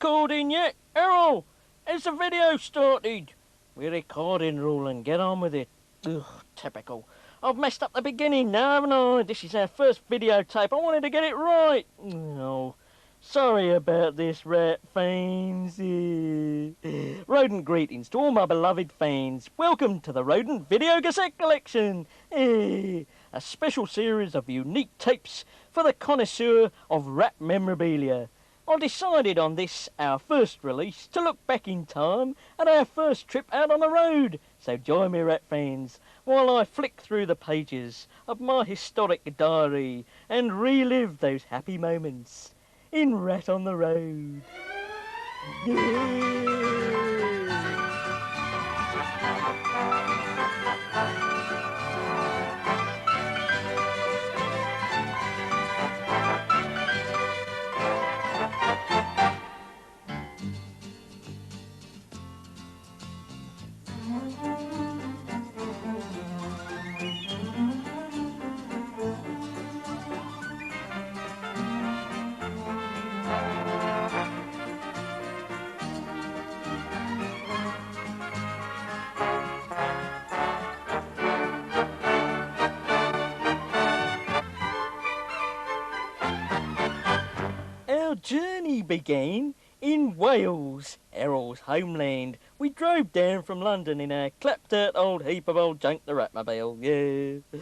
recording yet? Errol, has the video started? We're recording, Roland. Get on with it. Ugh, typical. I've messed up the beginning now, haven't I? This is our first videotape. I wanted to get it right. Oh, sorry about this, rat fans. Rodent greetings to all my beloved fans. Welcome to the Rodent Video Cassette Collection. A special series of unique tapes for the connoisseur of rat memorabilia. I decided on this, our first release, to look back in time at our first trip out on the road. So join me, rat fans, while I flick through the pages of my historic diary and relive those happy moments in Rat on the Road. Our journey began in Wales, Errol's homeland. We drove down from London in our clapped-out old heap of old junk, the Ratmobile, yeah,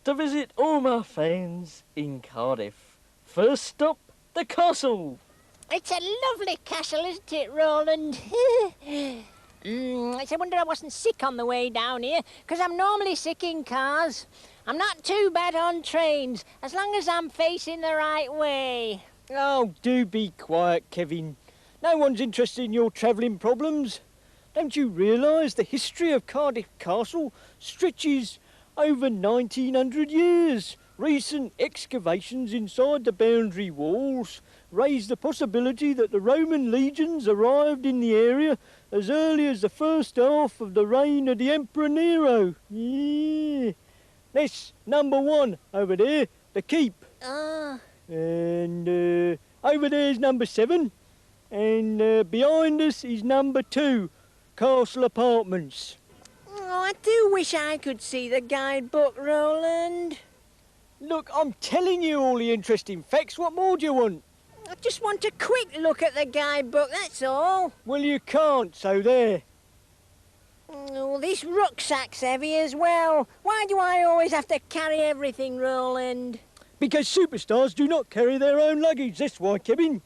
to visit all my fans in Cardiff. First stop, the castle. It's a lovely castle, isn't it, Roland? It's a wonder I wasn't sick on the way down here, because I'm normally sick in cars. I'm not too bad on trains, as long as I'm facing the right way. Oh, do be quiet, Kevin. No one's interested in your travelling problems. Don't you realise the history of Cardiff Castle stretches over 1900 years? Recent excavations inside the boundary walls raise the possibility that the Roman legions arrived in the area as early as the first half of the reign of the Emperor Nero. Yeah. That's number one over there, the keep. And over there's number 7. And behind us is number 2, Castle Apartments. Oh, I do wish I could see the guidebook, Roland. Look, I'm telling you all the interesting facts. What more do you want? I just want a quick look at the guidebook, that's all. Well, you can't, so there. Oh, this rucksack's heavy as well. Why do I always have to carry everything, Roland? Because superstars do not carry their own luggage, that's why, Kevin.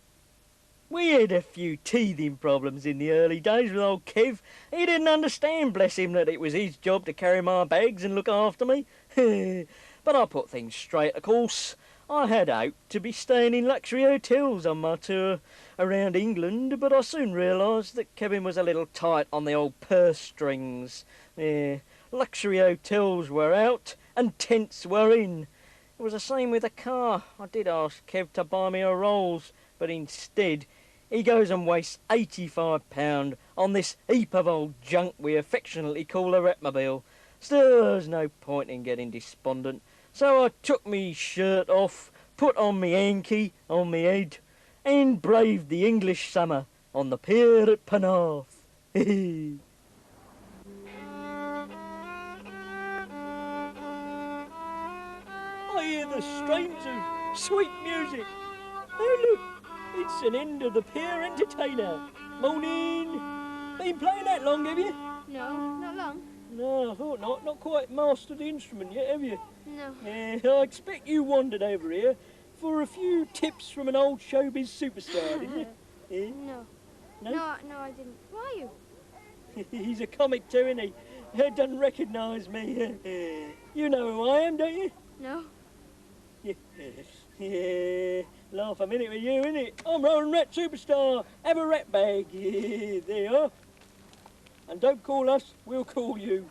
We had a few teething problems in the early days with old Kev. He didn't understand, bless him, that it was his job to carry my bags and look after me. But I put things straight, of course. I had hoped to be staying in luxury hotels on my tour around England, but I soon realised that Kevin was a little tight on the old purse strings. Yeah, luxury hotels were out and tents were in. It was the same with the car. I did ask Kev to buy me a Rolls, but instead he goes and wastes £85 on this heap of old junk we affectionately call a Ratmobile. Still, there's no point in getting despondent, so I took me shirt off, put on me hanky on me head, and braved the English summer on the pier at Penarth. I hear the strains of sweet music. Oh, look, it's an end of the pier entertainer. Morning. Been playing that long, have you? No, not long. No, I thought not. Not quite mastered the instrument yet, have you? No. I expect you wandered over here for a few tips from an old showbiz superstar, didn't you? Eh? No. No? No, I didn't. Who are you? He's a comic too, isn't he? He doesn't recognise me. You know who I am, don't you? No. Yeah, laugh a minute with you, innit? I'm Roland Rat Superstar. Have a rat bag. Yeah, there you are. And don't call us, we'll call you.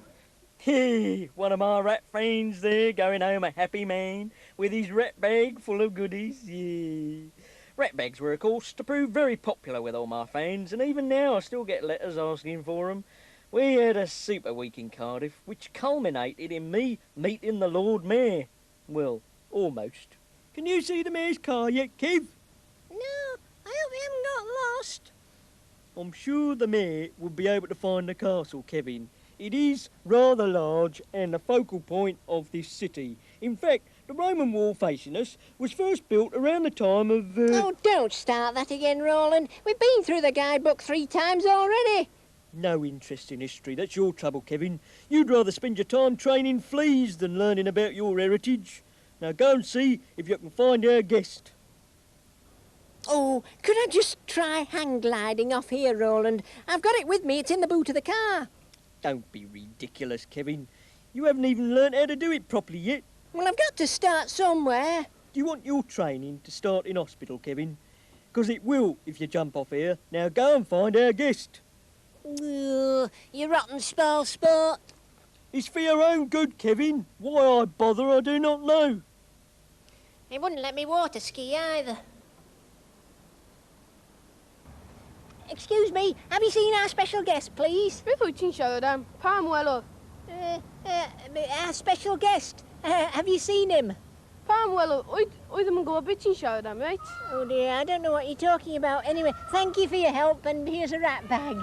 Hey, one of my rat friends there, going home a happy man with his rat bag full of goodies. Yeah. Rat bags were, of course, to prove very popular with all my fans, and even now I still get letters asking for them. We had a super week in Cardiff, which culminated in me meeting the Lord Mayor. Well, almost. Can you see the mayor's car yet, Kev? No, I hope we haven't got lost. I'm sure the mayor will be able to find the castle, Kevin. It is rather large and the focal point of this city. In fact, the Roman wall facing us was first built around the time of... Oh, don't start that again, Roland. We've been through the guidebook 3 times already. No interest in history. That's your trouble, Kevin. You'd rather spend your time training fleas than learning about your heritage. Now go and see if you can find our guest. Oh, could I just try hang gliding off here, Roland? I've got it with me. It's in the boot of the car. Don't be ridiculous, Kevin. You haven't even learnt how to do it properly yet. Well, I've got to start somewhere. Do you want your training to start in hospital, Kevin? 'Cause it will if you jump off here. Now go and find our guest. Ugh, you rotten spoil sport. It's for your own good, Kevin. Why I bother, I do not know. He wouldn't let me water ski either. Excuse me, have you seen our special guest, please? Before you show them, Palm well up. Our special guest. Have you seen him? Palm well up. I them go a bit show them, right? Oh dear, I don't know what you're talking about. Anyway, thank you for your help, and here's a rat bag.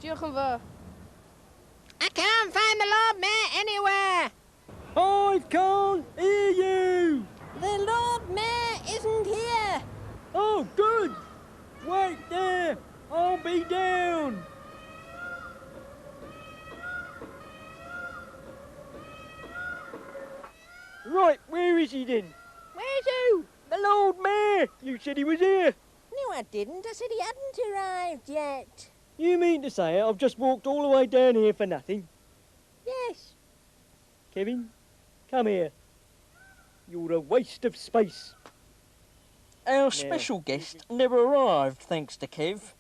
Diolch I can't find the Lord Mayor anywhere. I can't hear you. The Lord Mayor isn't here. Oh, good. Wait there. I'll be down. Right, where is he then? Where's who? The Lord Mayor. You said he was here. No, I didn't. I said he hadn't arrived yet. You mean to say I've just walked all the way down here for nothing? Yes. Kevin, come here. You're a waste of space. Our special guest never arrived, thanks to Kev.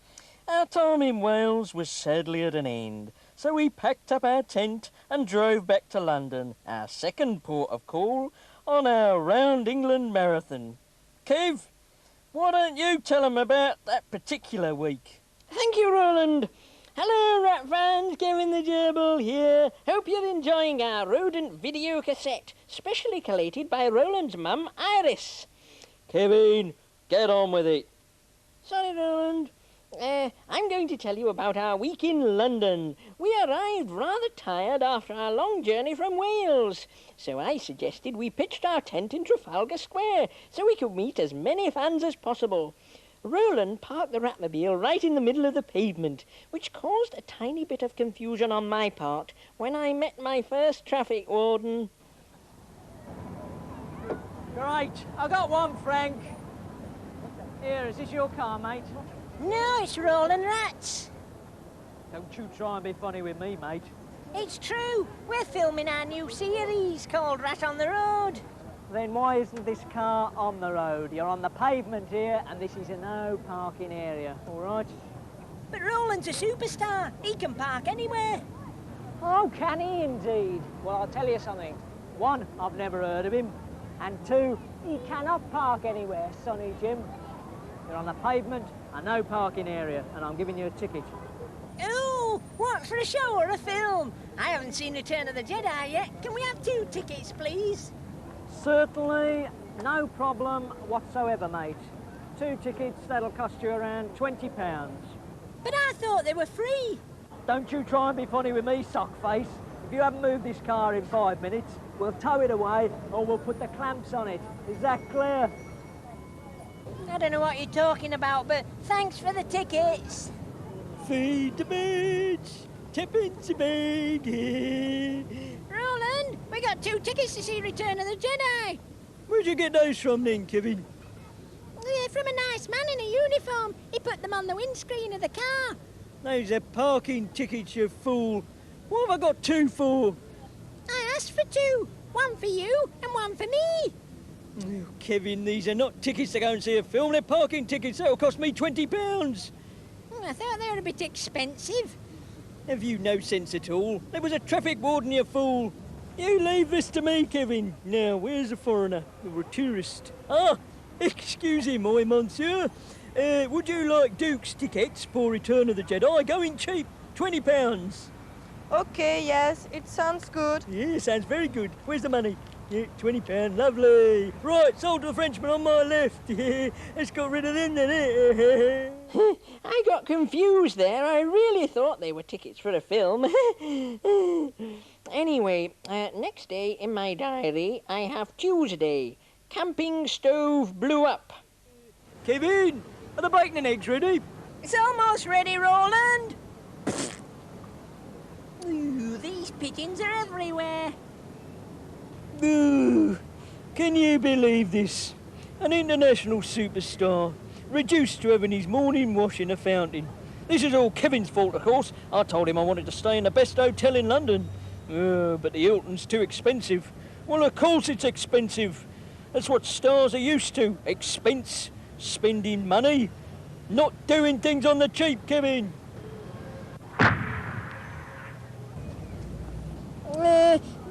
Our time in Wales was sadly at an end, so we packed up our tent and drove back to London, our second port of call, on our Round England marathon. Kev, why don't you tell 'em about that particular week? Thank you, Roland. Hello, rat fans. Kevin the Gerbil here. Hope you're enjoying our rodent video cassette, specially collated by Roland's mum, Iris. Kevin, get on with it. Sorry, Roland. I'm going to tell you about our week in London. We arrived rather tired after our long journey from Wales, so I suggested we pitched our tent in Trafalgar Square so we could meet as many fans as possible. Roland parked the Ratmobile right in the middle of the pavement, which caused a tiny bit of confusion on my part when I met my first traffic warden. Great. I got one, Frank. Here, is this your car, mate? No, it's Roland Rats. Don't you try and be funny with me, mate. It's true. We're filming our new series called Rat on the Road. Then why isn't this car on the road? You're on the pavement here, and this is a no parking area, all right? But Roland's a superstar. He can park anywhere. Oh, can he indeed? Well, I'll tell you something. One, I've never heard of him. And two, he cannot park anywhere, Sonny Jim. You're on the pavement, a no parking area, and I'm giving you a ticket. Oh, what, for a show or a film? I haven't seen Return of the Jedi yet. Can we have 2 tickets, please? Certainly, no problem whatsoever, mate. 2 tickets, that'll cost you around £20. But I thought they were free. Don't you try and be funny with me, sockface. If you haven't moved this car in 5 minutes, we'll tow it away or we'll put the clamps on it. Is that clear? I don't know what you're talking about, but thanks for the tickets. Feed the birds, tip into bed. Roland, we got 2 tickets to see Return of the Jedi. Where'd you get those from then, Kevin? They're from a nice man in a uniform. He put them on the windscreen of the car. Those are parking tickets, you fool. What have I got 2 for? I asked for 2. 1 for you and 1 for me. Oh, Kevin, these are not tickets to go and see a film. They're parking tickets. That'll cost me £20. I thought they were a bit expensive. Have you no sense at all? There was a traffic warden, you fool. You leave this to me, Kevin. Now, where's the foreigner? Or a tourist? Ah, excuse moi, monsieur. Would you like Duke's tickets for Return of the Jedi? Going cheap, £20. Okay, yes, it sounds good. Yeah, sounds very good. Where's the money? Yeah, £20, lovely. Right, sold to the Frenchman on my left. Let's get rid of them then, eh? I got confused there. I really thought they were tickets for a film. Anyway, next day in my diary, I have Tuesday. Camping stove blew up. Kevin, are the bacon and eggs ready? It's almost ready, Roland. Ooh, these pigeons are everywhere. Ooh, can you believe this? An international superstar, reduced to having his morning wash in a fountain. This is all Kevin's fault, of course. I told him I wanted to stay in the best hotel in London. But the Hilton's too expensive. Well, of course it's expensive. That's what stars are used to. Expense, spending money, not doing things on the cheap, Kevin.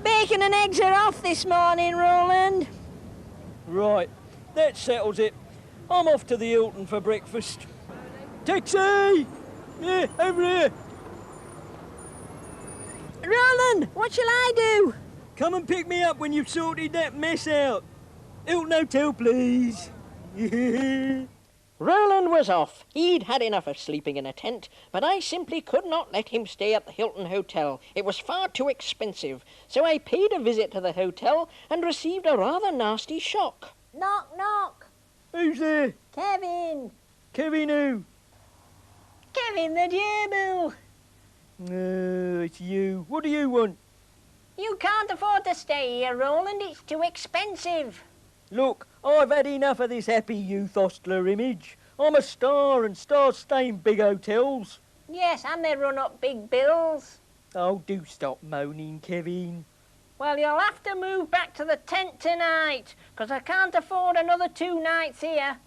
Bacon and eggs are off this morning, Roland. Right, that settles it. I'm off to the Hilton for breakfast. Taxi! Yeah, over here. Roland, what shall I do? Come and pick me up when you've sorted that mess out. Hilton Hotel, please. Roland was off. He'd had enough of sleeping in a tent, but I simply could not let him stay at the Hilton Hotel. It was far too expensive, so I paid a visit to the hotel and received a rather nasty shock. Knock, knock. Who's there? Kevin. Kevin who? Kevin the gerbil. No, it's you. What do you want? You can't afford to stay here, Roland. It's too expensive. Look, I've had enough of this happy youth hostler image. I'm a star and stars stay in big hotels. Yes, and they run up big bills. Oh, do stop moaning, Kevin. Well, you'll have to move back to the tent tonight, 'cause I can't afford another 2 nights here.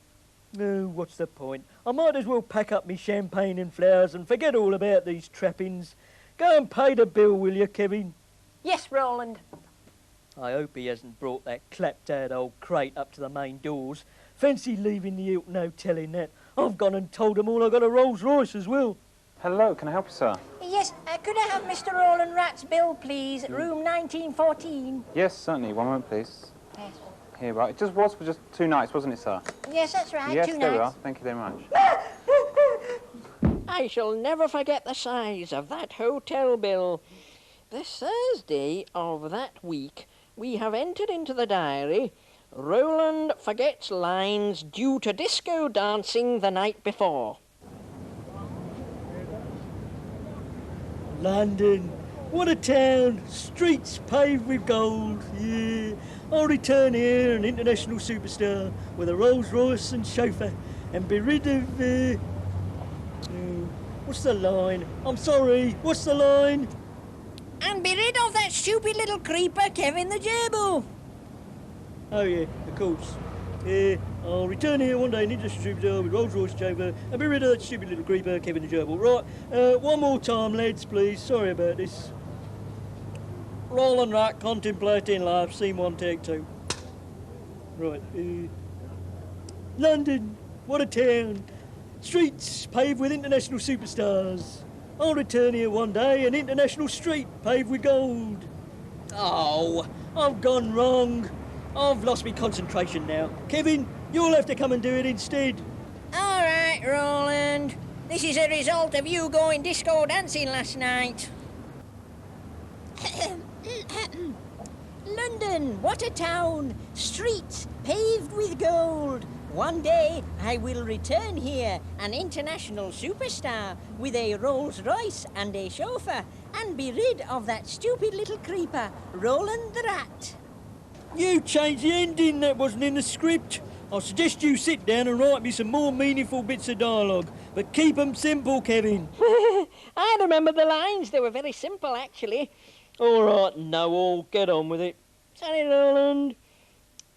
No, what's the point? I might as well pack up me champagne and flowers and forget all about these trappings. Go and pay the bill, will you, Kevin? Yes, Roland. I hope he hasn't brought that clapped-out old crate up to the main doors. Fancy leaving the Hilton Hotel in that. I've gone and told them all I got a Rolls-Royce as well. Hello, can I help you, sir? Yes, could I have Mr. Roland Rat's bill, please? Room 1914. Yes, certainly. One moment, please. Yes. Here, right. It just was for just 2 nights, wasn't it, sir? Yes, that's right. Yes, 2 there we are. nights. Thank you very much. I shall never forget the size of that hotel bill. The Thursday of that week, we have entered into the diary, Roland forgets lines due to disco dancing the night before. London, what a town. Streets paved with gold. Yeah. I'll return here an international superstar with a Rolls-Royce and chauffeur and be rid of... what's the line? I'm sorry, what's the line? And be rid of that stupid little creeper, Kevin the gerbil. Oh yeah, of course. I'll return here one day, ninja superstar with Rolls-Royce chauffeur and be rid of that stupid little creeper, Kevin the gerbil. Right, one more time, lads, please. Sorry about this. Roland Rat, contemplating life, scene 1, take 2. Right, London, what a town. Streets paved with international superstars. I'll return here one day, an international street paved with gold. Oh, I've gone wrong. I've lost my concentration now. Kevin, you'll have to come and do it instead. All right, Roland. This is a result of you going disco dancing last night. London, what a town! Streets paved with gold. One day I will return here, an international superstar, with a Rolls-Royce and a chauffeur, and be rid of that stupid little creeper, Roland the Rat. You changed the ending, that wasn't in the script. I suggest you sit down and write me some more meaningful bits of dialogue, but keep 'em simple, Kevin. I remember the lines. They were very simple, actually. All right, Noel, get on with it. Sorry, Roland.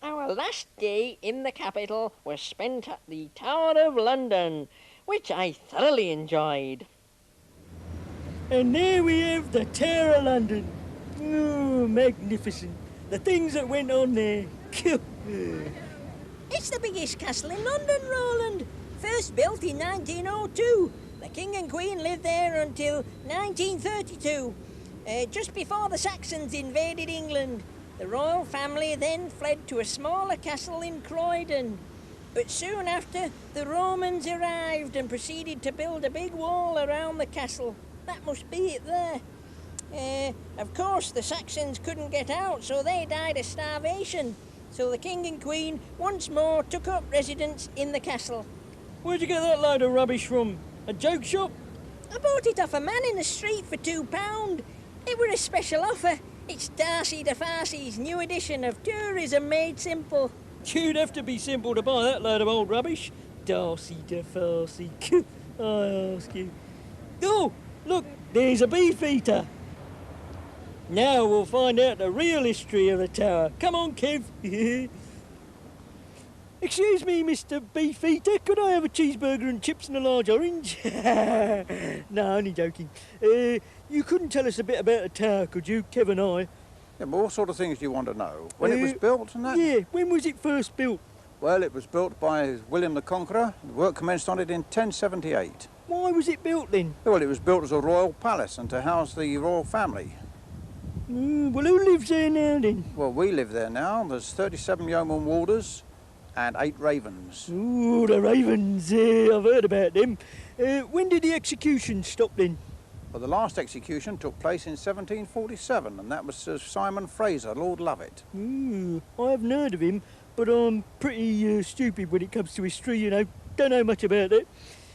Our last day in the capital was spent at the Tower of London, which I thoroughly enjoyed. And there we have the Tower of London. Oh, magnificent. The things that went on there. It's the biggest castle in London, Roland. First built in 1902. The King and Queen lived there until 1932, just before the Saxons invaded England. The royal family then fled to a smaller castle in Croydon. But soon after, the Romans arrived and proceeded to build a big wall around the castle. That must be it there. Of course, the Saxons couldn't get out, so they died of starvation. So the king and queen once more took up residence in the castle. Where'd you get that load of rubbish from? A joke shop? I bought it off a man in the street for £2. It were a special offer. It's Darcy de Farcy's new edition of Tourism Made Simple. You'd have to be simple to buy that load of old rubbish. Darcy de Farcy, I ask you. Oh, look, there's a beef eater. Now we'll find out the real history of the tower. Come on, Kev. Excuse me, Mr. Beef Eater, could I have a cheeseburger and chips and a large orange? No, only joking. You couldn't tell us a bit about the tower, could you, Kev and I? Yeah, but what sort of things do you want to know? When it was built and that? Yeah, when was it first built? Well, it was built by William the Conqueror. The work commenced on it in 1078. Why was it built then? Well, it was built as a royal palace and to house the royal family. Well, who lives there now then? Well, we live there now. There's 37 yeoman warders and 8 ravens. Ooh, the ravens. I've heard about them. When did the execution stop then? Well, the last execution took place in 1747, and that was Sir Simon Fraser, Lord Lovett. I haven't heard of him, but I'm pretty stupid when it comes to history, you know. Don't know much about it.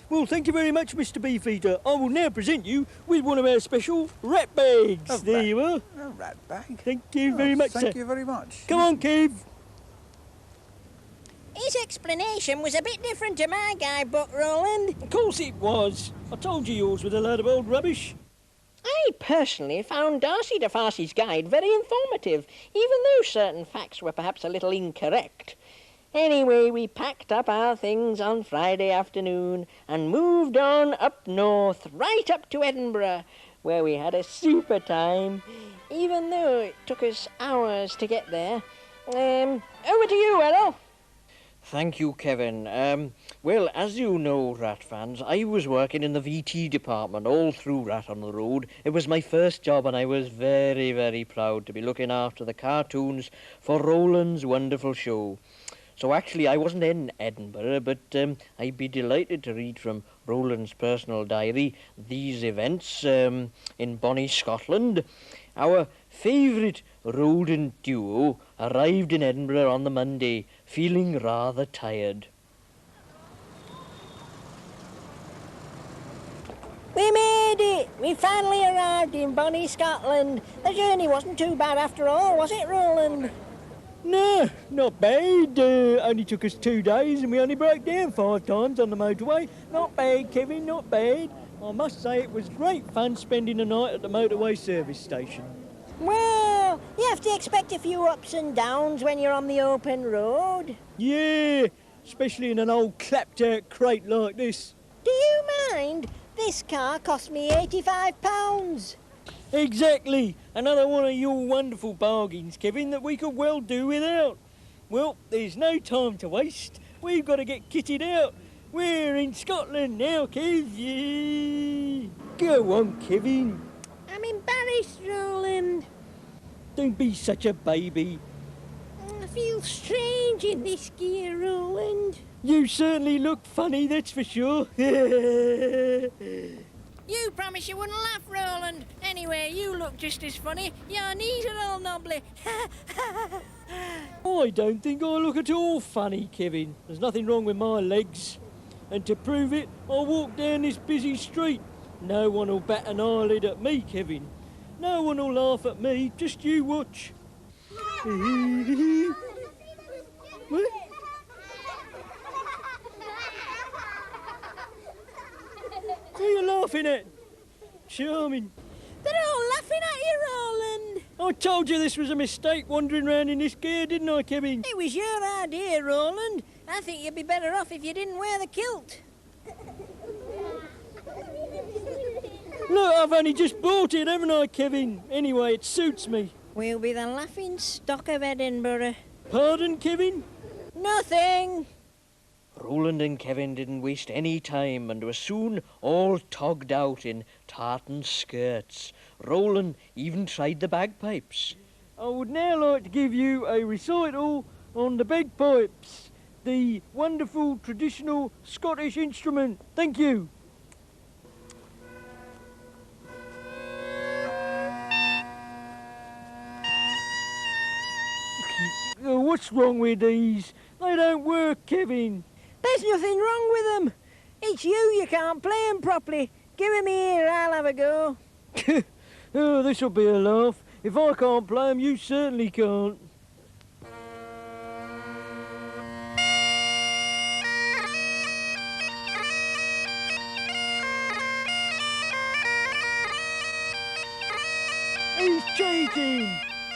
Well, thank you very much, Mr. Beefeater. I will now present you with one of our special rat bags. There you are. A rat bag? Thank you very much, sir. Thank you very much. Come on, Kev. His explanation was a bit different to my guidebook, Roland. Of course it was. I told you yours was a load of old rubbish. I personally found Darcy de Farcy's guide very informative, even though certain facts were perhaps a little incorrect. Anyway, we packed up our things on Friday afternoon and moved on up north, right up to Edinburgh, where we had a super time, even though it took us hours to get there. Over to you, Errol. Thank you, Kevin. Well, as you know, Rat fans, I was working in the VT department all through Rat on the Road. It was my first job and I was very, very proud to be looking after the cartoons for Roland's wonderful show. So actually, I wasn't in Edinburgh, but I'd be delighted to read from Roland's personal diary these events in bonny Scotland. Our favourite rodent duo arrived in Edinburgh on the Monday, feeling rather tired. We made it! We finally arrived in bonny Scotland. The journey wasn't too bad after all, was it, Roland? No, not bad. Only took us 2 days and we only broke down 5 times on the motorway. Not bad, Kevin, not bad. I must say it was great fun spending the night at the motorway service station. Well, you have to expect a few ups and downs when you're on the open road. Yeah, especially in an old clapped-out crate like this. Do you mind? This car cost me £85. Exactly. Another one of your wonderful bargains, Kevin, that we could well do without. Well, there's no time to waste. We've got to get kitted out. We're in Scotland now, Kev. Yeah. Go on, Kevin. I'm embarrassed, Roland. Don't be such a baby. I feel strange in this gear, Roland. You certainly look funny, that's for sure. You promised you wouldn't laugh, Roland. Anyway, you look just as funny. Your knees are all knobbly. I don't think I look at all funny, Kevin. There's nothing wrong with my legs. And to prove it, I'll walk down this busy street. No one will bat an eyelid at me, Kevin. No one will laugh at me, just you watch. What? Who are you laughing at? Charming. They're all laughing at you, Roland. I told you this was a mistake wandering around in this gear, didn't I, Kevin? It was your idea, Roland. I think you'd be better off if you didn't wear the kilt. Look, I've only just bought it, haven't I, Kevin? Anyway, it suits me. We'll be the laughing stock of Edinburgh. Pardon, Kevin? Nothing. Roland and Kevin didn't waste any time and were soon all togged out in tartan skirts. Roland even tried the bagpipes. I would now like to give you a recital on the bagpipes, the wonderful traditional Scottish instrument. Thank you. Oh, what's wrong with these? They don't work, Kevin. There's nothing wrong with them. It's you can't play 'em properly. Give 'em here, I'll have a go. Oh, this'll be a laugh. If I can't play 'em, you certainly can't. He's cheating!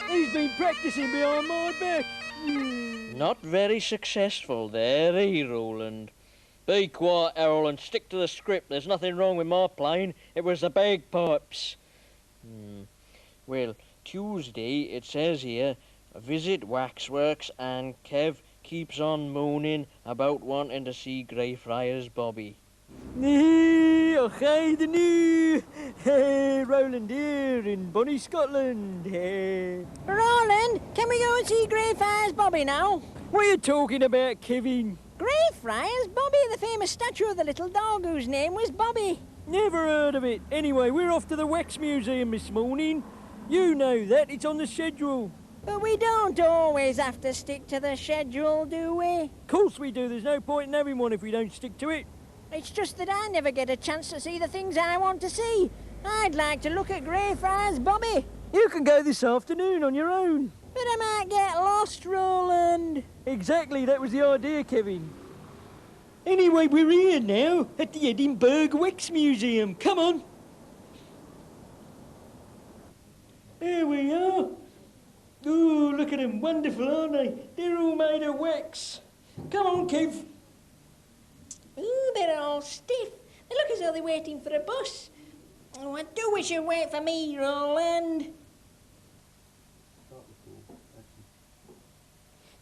He's been practicing behind my back. Not very successful there, Roland? Be quiet, Errol, and stick to the script. There's nothing wrong with my playing. It was the bagpipes. Well, Tuesday, it says here, visit Waxworks, and Kev keeps on moaning about wanting to see Greyfriars Bobby. Okay, the new Roland here in bonny Scotland. Roland, can we go and see Greyfriars Bobby now? What are you talking about, Kevin? Greyfriars Bobby, the famous statue of the little dog whose name was Bobby. Never heard of it. Anyway, we're off to the Wax Museum this morning. You know that, it's on the schedule. But we don't always have to stick to the schedule, do we? Of course we do, there's no point in having one if we don't stick to it. It's just that I never get a chance to see the things I want to see. I'd like to look at Greyfriars Bobby. You can go this afternoon on your own. But I might get lost, Roland. Exactly, that was the idea, Kevin. Anyway, we're here now at the Edinburgh Wax Museum. Come on. Here we are. Ooh, look at them, wonderful, aren't they? They're all made of wax. Come on, Kev. Ooh, they're all stiff. They look as though they're waiting for a bus. Oh, I do wish you'd wait for me, Roland.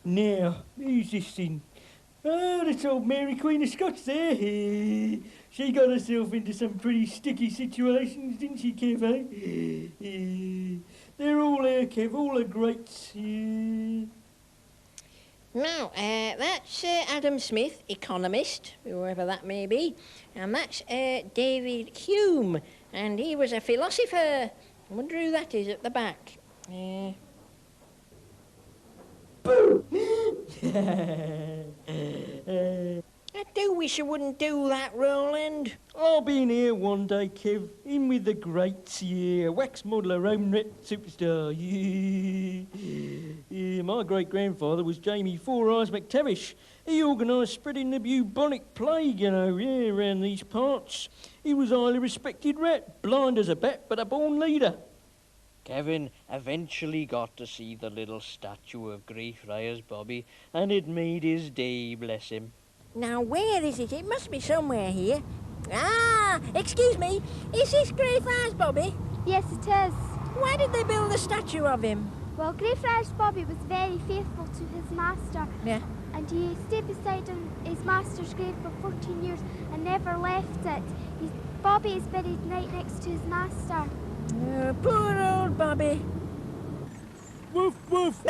Now, who's this thing? Oh, that's old Mary Queen of Scots there. She got herself into some pretty sticky situations, didn't she, Kev, eh? They're all there, Kev, all the greats. Now, that's Adam Smith, economist, whoever that may be, and that's David Hume, and he was a philosopher. I wonder who that is at the back. Boo! I do wish you wouldn't do that, Roland. I'll be in here one day, Kev. In with the greats, yeah. Wax modeller, Roman rep superstar, yeah. My great-grandfather was Jamie Four Eyes McTavish. He organised spreading the bubonic plague, you know, yeah, around these parts. He was a highly respected rat, blind as a bat, but a born leader. Kevin eventually got to see the little statue of Greyfriars Bobby, and it made his day, bless him. Now, where is it? It must be somewhere here. Ah, excuse me. Is this Greyfriars Bobby? Yes, it is. Why did they build a statue of him? Well, Greyfriars Bobby was very faithful to his master. Yeah. And he stayed beside his master's grave for 14 years and never left it. Bobby is buried right next to his master. Poor old Bobby. Woof, woof.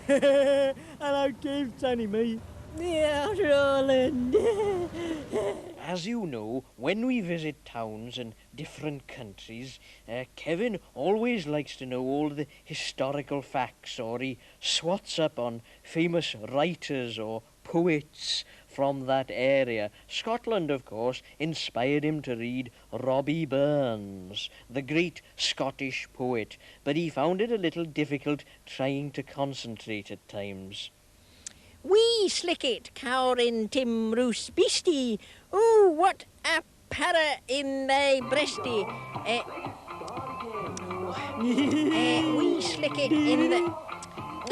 Hello, Kev, it's only me. Yeah, Roland. As you know, when we visit towns and different countries, Kevin always likes to know all the historical facts, or he swats up on famous writers or poets from that area. Scotland, of course, inspired him to read Robbie Burns, the great Scottish poet, but he found it a little difficult trying to concentrate at times. Wee slicket, cowrin Tim Roos beastie. Ooh, what a para in thy breastie. Wee slicket in the...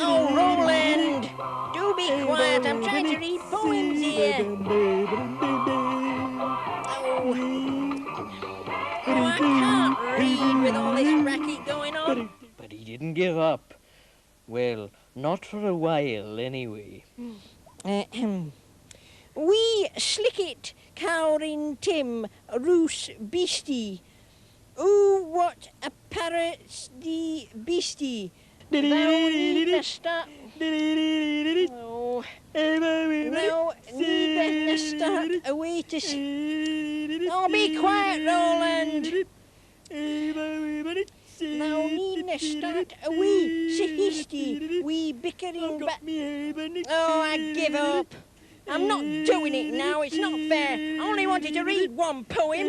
Oh, Roland! Do be quiet, I'm trying to read poems here. Oh, I can't read with all this racket going on. But he didn't give up. Well, not for a while, anyway. Wee slicket, cowrin Tim Roos beastie. Ooh, what a parrot's the beastie. No need to start. Oh. No need to start. Wait a second. Oh, be quiet, Roland. No need to start. Wee, sihiste. Wee bickering back. Oh, I give up. I'm not doing it now. It's not fair. I only wanted to read one poem.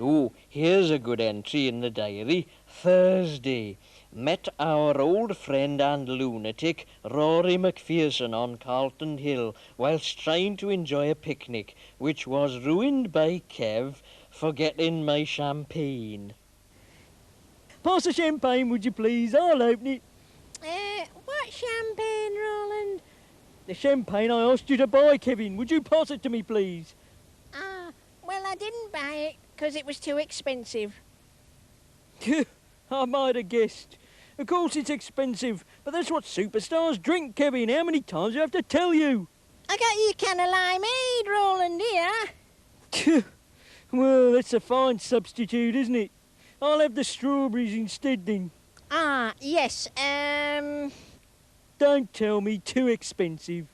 Oh, here's a good entry in the diary. Thursday. Met our old friend and lunatic, Rory Macpherson, on Carlton Hill, whilst trying to enjoy a picnic, which was ruined by Kev forgetting my champagne. Pass the champagne, would you please? I'll open it. What champagne, Roland? The champagne I asked you to buy, Kevin. Would you pass it to me, please? Well, I didn't buy it because it was too expensive. I might have guessed. Of course it's expensive, but that's what superstars drink, Kevin. How many times do I have to tell you? I got you a can of limeade, Roland, here. Well, that's a fine substitute, isn't it? I'll have the strawberries instead, then. Yes, Don't tell me too expensive.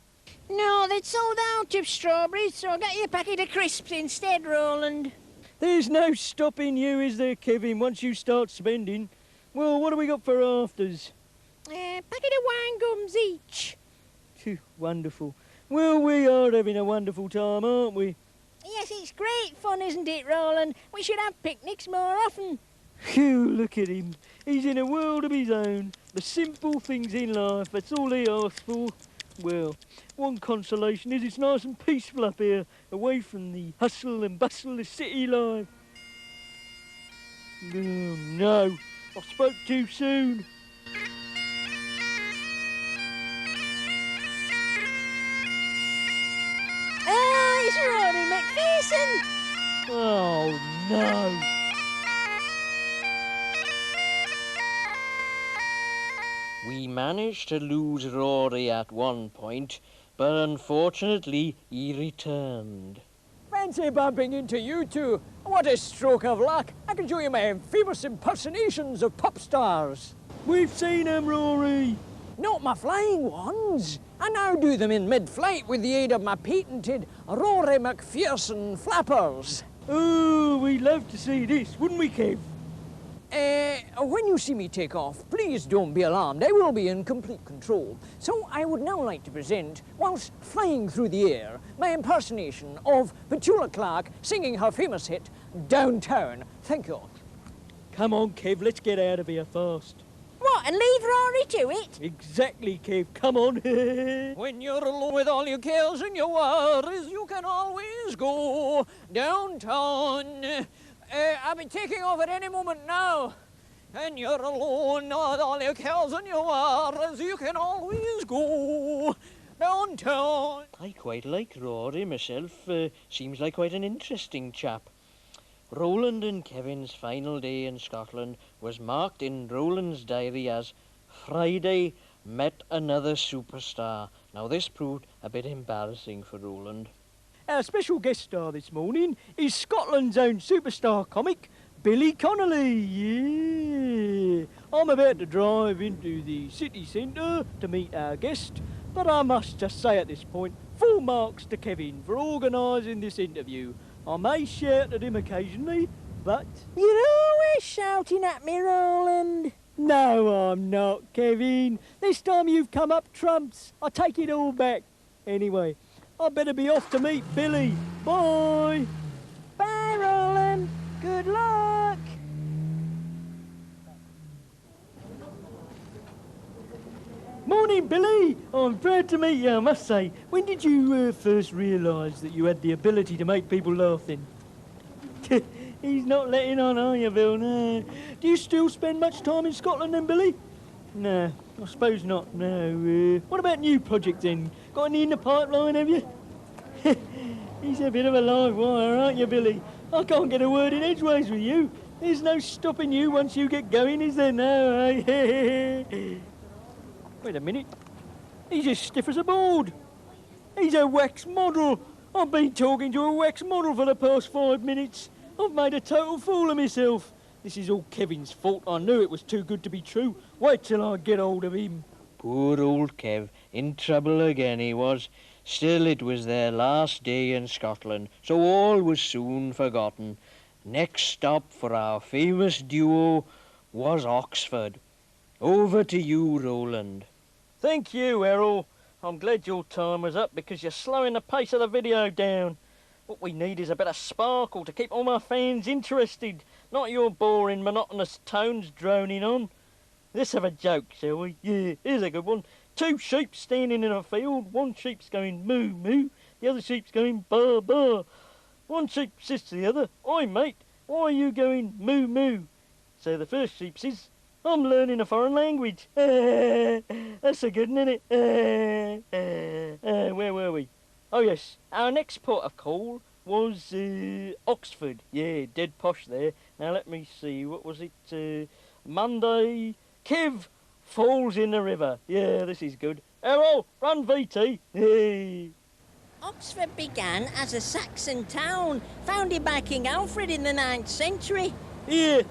No, they'd sold out of strawberries, so I got you a packet of crisps instead, Roland. There's no stopping you, is there, Kevin, once you start spending? Well, what have we got for afters? Packet of wine gums each. Phew, wonderful. Well, we are having a wonderful time, aren't we? Yes, it's great fun, isn't it, Roland? We should have picnics more often. Phew, look at him. He's in a world of his own. The simple things in life, that's all he asks for. Well, one consolation is it's nice and peaceful up here, away from the hustle and bustle of city life. Oh, no. I spoke too soon. It's Rory Macpherson. Oh, no. We managed to lose Rory at one point, but unfortunately he returned. Fancy bumping into you two. What a stroke of luck. I can show you my famous impersonations of pop stars. We've seen him, Rory. Not my flying ones. I now do them in mid-flight with the aid of my patented Rory Macpherson flappers. Oh, we'd love to see this, wouldn't we, Kev? When you see me take off, please don't be alarmed. I will be in complete control. So I would now like to present, whilst flying through the air, my impersonation of Petula Clark singing her famous hit, Downtown. Thank you. Come on, Kev, let's get out of here fast. What, and leave Rory to it? Exactly, Kev, come on. When you're alone with all your cares and your worries, you can always go downtown. I'll be taking off at any moment now. And you're alone with all your cares and your worries, you can always go downtown. I quite like Rory myself. Seems like quite an interesting chap. Roland and Kevin's final day in Scotland was marked in Roland's diary as Friday met another superstar. Now this proved a bit embarrassing for Roland. Our special guest star this morning is Scotland's own superstar comic, Billy Connolly. Yeah. I'm about to drive into the city centre to meet our guest, but I must just say at this point, full marks to Kevin for organising this interview. I may shout at him occasionally, but... You're always shouting at me, Roland. No, I'm not, Kevin. This time you've come up trumps. I take it all back. Anyway, I better be off to meet Billy. Bye. Bye, Roland. Good luck. Morning, Billy. I'm proud to meet you, I must say. When did you first realise that you had the ability to make people laugh then? He's not letting on, are you, Bill? No. Do you still spend much time in Scotland then, Billy? No, I suppose not, no. What about new projects then? Got any in the pipeline, have you? He's a bit of a live wire, aren't you, Billy? I can't get a word in edgeways with you. There's no stopping you once you get going, is there now, eh? Wait a minute. He's as stiff as a board. He's a wax model. I've been talking to a wax model for the past 5 minutes. I've made a total fool of myself. This is all Kevin's fault. I knew it was too good to be true. Wait till I get hold of him. Poor old Kev, in trouble again he was. Still, it was their last day in Scotland, so all was soon forgotten. Next stop for our famous duo was Oxford. Over to you, Roland. Thank you, Errol. I'm glad your time was up because you're slowing the pace of the video down. What we need is a bit of sparkle to keep all my fans interested, not your boring, monotonous tones droning on. Let's have a joke, shall we? Yeah, here's a good one. Two sheep standing in a field. One sheep's going moo moo, the other sheep's going baa baa. One sheep says to the other, "Oi mate, why are you going moo moo?" So the first sheep says, "I'm learning a foreign language." That's a good one, isn't it? Where were we? Oh yes, our next port of call was Oxford. Yeah, dead posh there. Now let me see, what was it? Monday. Kev falls in the river. Yeah, this is good. Errol, run VT. Hey. Oxford began as a Saxon town, founded by King Alfred in the 9th century. Yeah,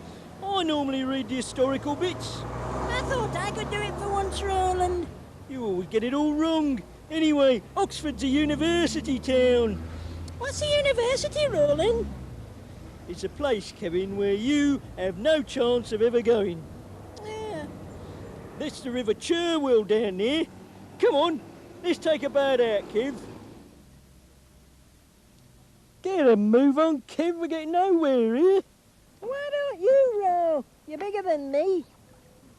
I normally read the historical bits. I thought I could do it for once, Roland. You always get it all wrong. Anyway, Oxford's a university town. What's a university, Roland? It's a place, Kevin, where you have no chance of ever going. Yeah. That's the River Cherwell down there. Come on, let's take a boat out, Kev. Get a move on, Kev. We're getting nowhere here. Why don't you row? You're bigger than me.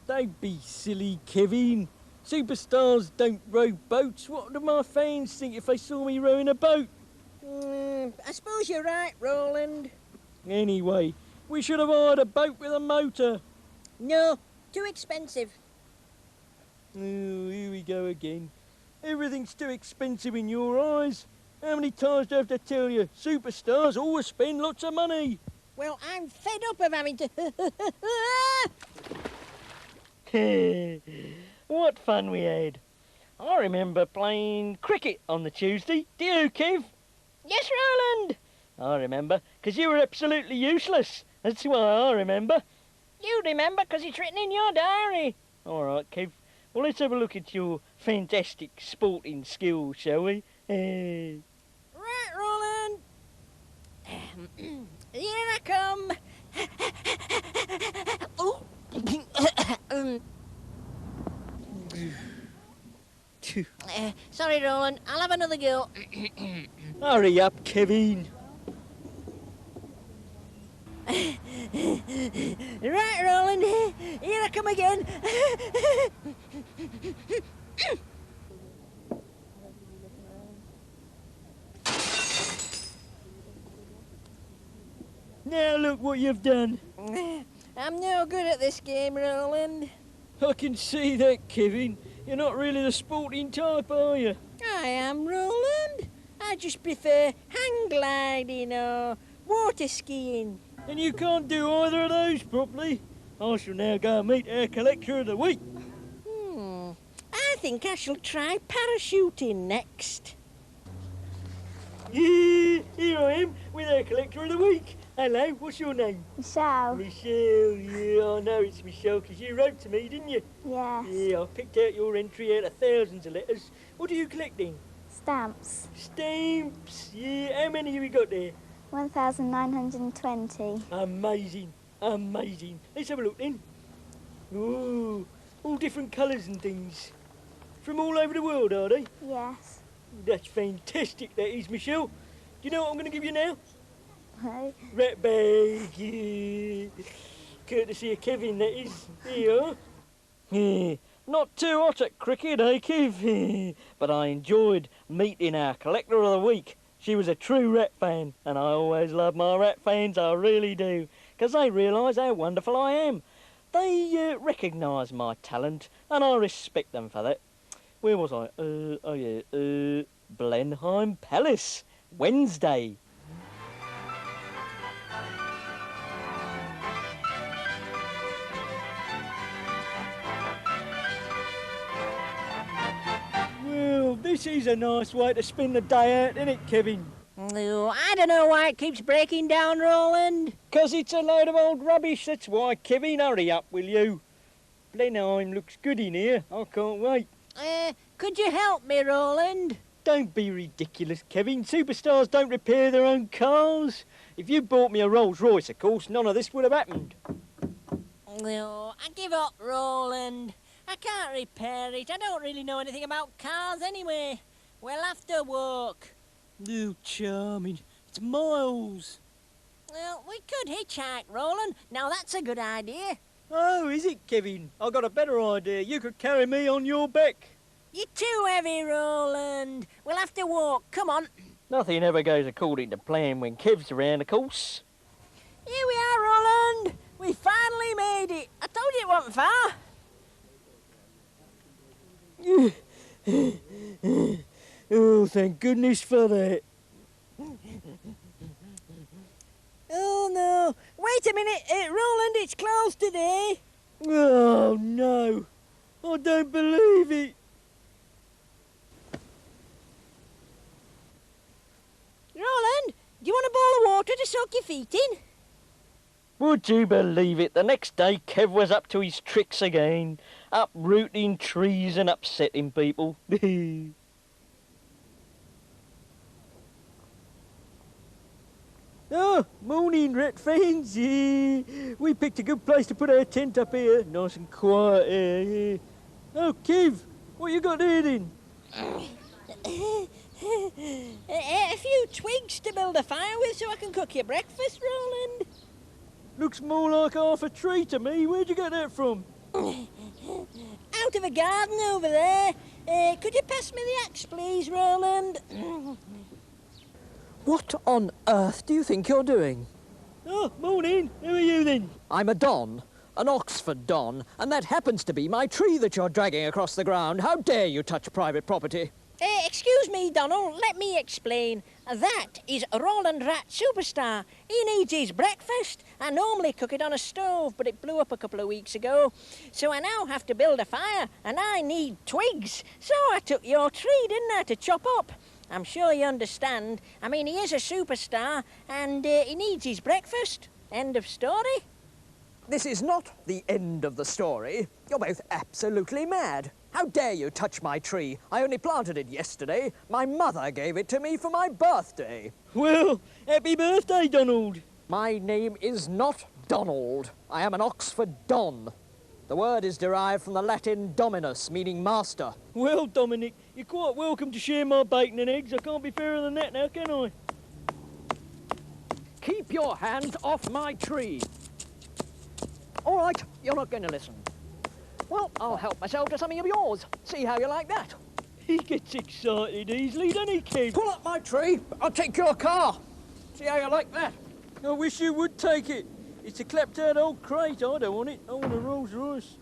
Don't be silly, Kevin. Superstars don't row boats. What do my fans think if they saw me rowing a boat? I suppose you're right, Roland. Anyway, we should have hired a boat with a motor. No, too expensive. Oh, here we go again. Everything's too expensive in your eyes. How many times do I have to tell you? Superstars always spend lots of money. Well, I'm fed up of having to... What fun we had. I remember playing cricket on the Tuesday. Do you, Kev? Yes, Roland. I remember, because you were absolutely useless. That's why I remember. You remember because it's written in your diary. All right, Kev. Well, let's have a look at your fantastic sporting skills, shall we? Right, Roland. Here I come. Oh. Sorry, Roland. I'll have another go. Hurry up, Kevin. Right, Roland. Here I come again. Now look what you've done. I'm no good at this game, Roland. I can see that, Kevin. You're not really the sporting type, are you? I am, Roland. I just prefer hang gliding or water skiing. And you can't do either of those properly. I shall now go and meet our collector of the week. I think I shall try parachuting next. Yeah, here I am with our collector of the week. Hello, what's your name? Michelle. Michelle, yeah, I know it's Michelle, because you wrote to me, didn't you? Yes. Yeah, I picked out your entry out of thousands of letters. What are you collecting? Stamps. Stamps, yeah. How many have you got there? 1,920. Amazing, amazing. Let's have a look then. Ooh, all different colours and things. From all over the world, are they? Yes. That's fantastic, that is, Michelle. Do you know what I'm going to give you now? No. Rat bag, yeah. Courtesy of Kevin, that is. There you are. Yeah. Not too hot at cricket, eh, Kev? But I enjoyed meeting our collector of the week. She was a true rat fan, and I always love my rat fans, I really do, because they realise how wonderful I am. They recognise my talent, and I respect them for that. Where was I? Blenheim Palace, Wednesday. Well, this is a nice way to spend the day out, isn't it, Kevin? Oh, I don't know why it keeps breaking down, Roland. 'Cause it's a load of old rubbish, that's why. Kevin, hurry up, will you? Blenheim looks good in here. I can't wait. Could you help me, Roland? Don't be ridiculous, Kevin. Superstars don't repair their own cars. If you bought me a Rolls Royce, of course, none of this would have happened. No, I give up, Roland. I can't repair it. I don't really know anything about cars anyway. We'll have to walk. Oh, charming. It's miles. Well, we could hitchhike, Roland. Now that's a good idea. Oh, is it, Kevin? I got a better idea. You could carry me on your back. You're too heavy, Roland. We'll have to walk. Come on. Nothing ever goes according to plan when Kev's around, of course. Here we are, Roland. We finally made it. I told you it wasn't far. Oh, thank goodness for that. Oh, no. Wait a minute. Roland, it's closed today. Oh, no. I don't believe it. Roland, do you want a bowl of water to soak your feet in? Would you believe it? The next day, Kev was up to his tricks again, uprooting trees and upsetting people. Oh, morning, ratfans. Yeah. We picked a good place to put our tent up here. Nice and quiet here, yeah. Oh, Kev, what you got there then? A few twigs to build a fire with so I can cook your breakfast, Roland. Looks more like half a tree to me. Where'd you get that from? Out of a garden over there. Could you pass me the axe, please, Roland? What on earth do you think you're doing? Oh, morning. Who are you then? I'm a Don, an Oxford Don, and that happens to be my tree that you're dragging across the ground. How dare you touch private property? Excuse me, Donald, let me explain. That is Roland Rat Superstar. He needs his breakfast. I normally cook it on a stove, but it blew up a couple of weeks ago. So I now have to build a fire, and I need twigs. So I took your tree, didn't I, to chop up? I'm sure you understand. I mean, he is a superstar, and he needs his breakfast. End of story. This is not the end of the story. You're both absolutely mad. How dare you touch my tree? I only planted it yesterday. My mother gave it to me for my birthday. Well, happy birthday, Donald. My name is not Donald. I am an Oxford Don. The word is derived from the Latin dominus, meaning master. Well, Dominic, you're quite welcome to share my bacon and eggs. I can't be fairer than that now, can I? Keep your hands off my tree. All right, you're not going to listen. Well, I'll help myself to something of yours. See how you like that. He gets excited easily, doesn't he, Kev? Pull up my tree. I'll take your car. See how you like that. I wish you would take it. It's a clapped-out old crate. I don't want it. I want a Rolls Royce.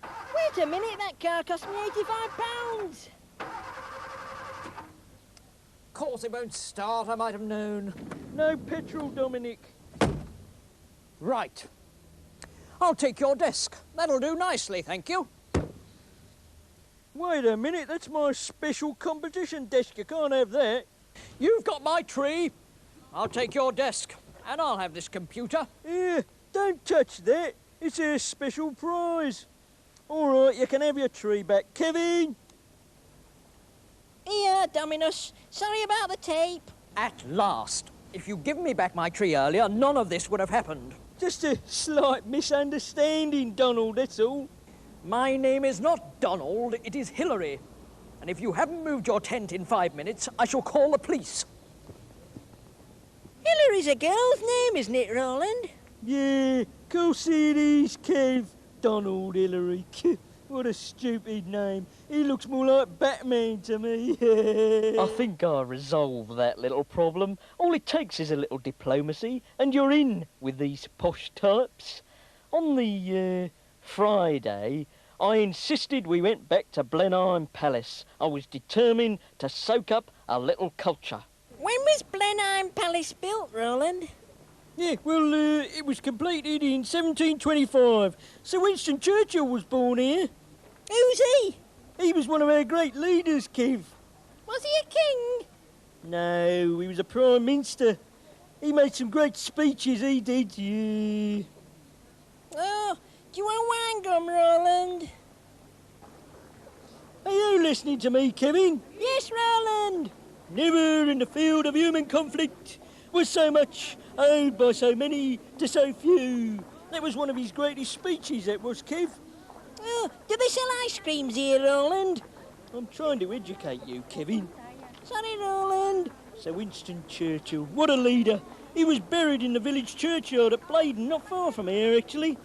Wait a minute, that car cost me £85. Of course it won't start, I might have known. No petrol, Dominic. Right. I'll take your desk. That'll do nicely, thank you. Wait a minute, that's my special competition desk. You can't have that. You've got my tree. I'll take your desk, and I'll have this computer. Here, don't touch that. It's a special prize. All right, you can have your tree back. Kevin! Here, Dominus. Sorry about the tape. At last. If you'd given me back my tree earlier, none of this would have happened. Just a slight misunderstanding, Donald, that's all. My name is not Donald, it is Hillary. And if you haven't moved your tent in 5 minutes, I shall call the police. Hillary's a girl's name, isn't it, Roland? Yeah, course it is, Kev. Donald Hillary. What a stupid name. He looks more like Batman to me. I think I resolved that little problem. All it takes is a little diplomacy, and you're in with these posh types. On the Friday, I insisted we went back to Blenheim Palace. I was determined to soak up a little culture. When was Blenheim Palace built, Roland? Yeah, well, it was completed in 1725. Sir Winston Churchill was born here. Who's he? He was one of our great leaders, Kev. Was he a king? No, he was a Prime Minister. He made some great speeches, he did, yeah. Oh, do you want wine gum, Roland? Are you listening to me, Kevin? Yes, Roland. Never in the field of human conflict was so much owed by so many to so few. That was one of his greatest speeches, that was, Kev. Oh, do they sell ice creams here, Roland? I'm trying to educate you, Kevin. Sorry, Roland. Sir Winston Churchill, what a leader. He was buried in the village churchyard at Blaydon, not far from here, actually.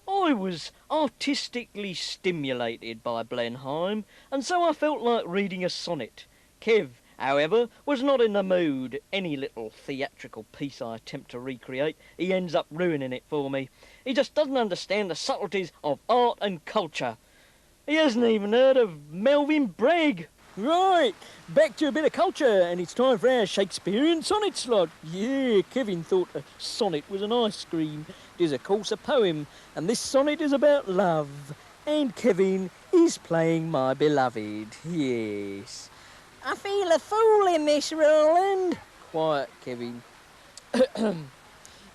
I was artistically stimulated by Blenheim, and so I felt like reading a sonnet. Kev, however, was not in the mood. Any little theatrical piece I attempt to recreate, he ends up ruining it for me. He just doesn't understand the subtleties of art and culture. He hasn't even heard of Melvyn Bragg. Right, back to a bit of culture, and it's time for our Shakespearean sonnet slot. Yeah, Kevin thought a sonnet was an ice cream. It is, of course, a poem, and this sonnet is about love. And Kevin is playing my beloved, yes. I feel a fool in this, Roland. Quiet, Kevin.